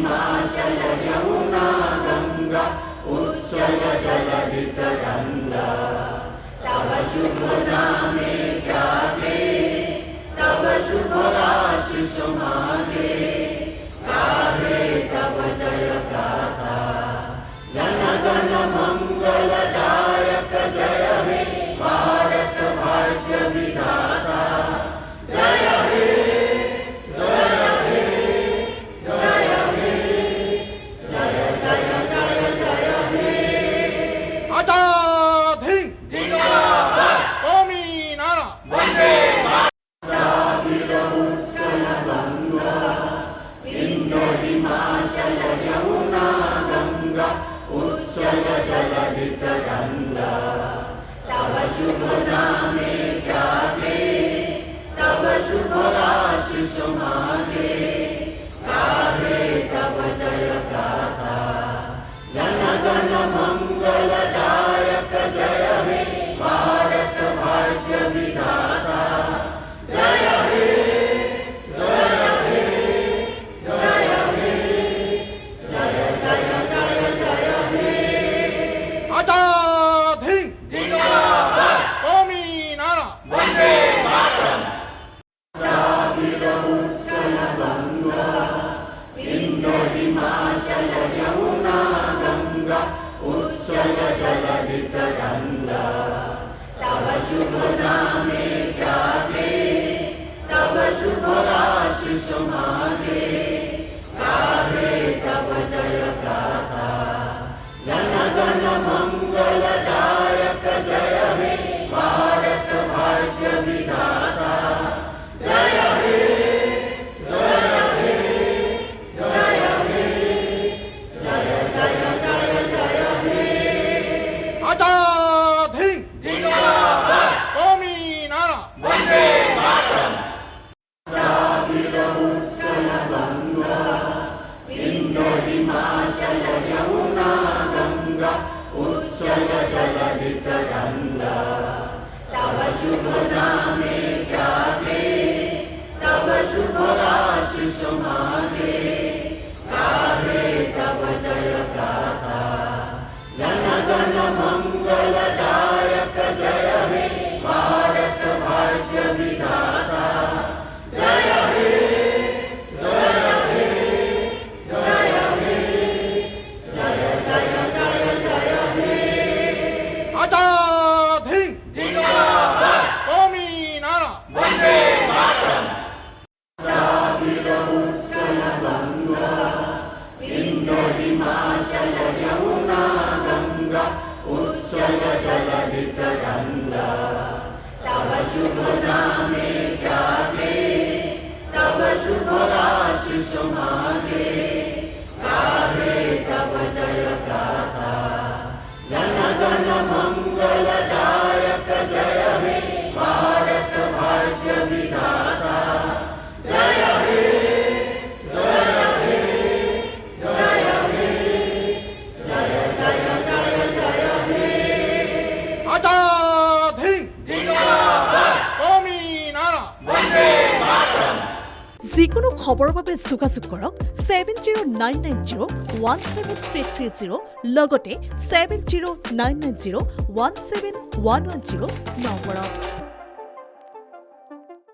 हिमाचल यमुना गंगा उच्चल जलधि तरंगा तव शुभ नामे जागे तव शुभ आशीष मांगे गाहे तव जय गाथा जन गण मंगलदायक जय हे भारत भाग्य विधाता जय हे जय हे जय हे जय जय जय जय हे आजाद हिंद जिंदाबाद कौमी नारा वंदे वीर उत्कल गंगा इंद्र हिमाचल यमुना गंगा उच्चल जलधि तरंगा तव शुभ नामे जागे तव शुभ आशीष मांगे गाहे तव जय गाथा जन गण मंगलदायक जय हे भारत भाग्य विधाता जय हे जय हे जय हे जय जय जय जय हे आजाद हिंद जिंदाबाद कौमी नारा वंदे मातरम वीर उत्कल गंगा इंद्र हिमाचल यमुना गंगा उच्चल जलधि तरंगा तव शुभ नामे जागे तव शुभ आशीष मांगे गाहे तव जय गाथा जन गण मंगलदायक जय हे भारत भाग्य विधाता जय हे जय हे जय हे जय जय जय जय हे आजाद हिंद जिंदाबाद कौमी नारा वंदे मातरम वीर उत्कल गंगा इंद्र हिमाचल यमुना गंगा उच्चल जलधि तरंगा तव शुभ नामे जागे तव शुभ आशीष मांगे गाहे तव जय गाथा जन गण मंगलदायक जय हे भारत भाग्य विधाता जय हे जय हे जय हे जय जय जय जय हे आजाद हिंद जिंदाबाद कौमी नारा वंदे मातरम वीर उत्कल गंगा इंद्र हिमाचल यमुना गंगा उच्चल जलधि तरंगा तव शुभ नामे जागे तव शुभ आशीष मांगे गाहे तव जय गाथा जन गण मंगलदायक जय हे भारत भाग्य विधाता जय हे जय हे जय हे जय जय जय जय हे आजाद हिंद जिंदाबाद कौमी नारा वंदे मातरम যিকোনো খবৰৰ বাবে যোগাযোগ কৰক 7090173330 লগতে 7099017110 নম্বৰত।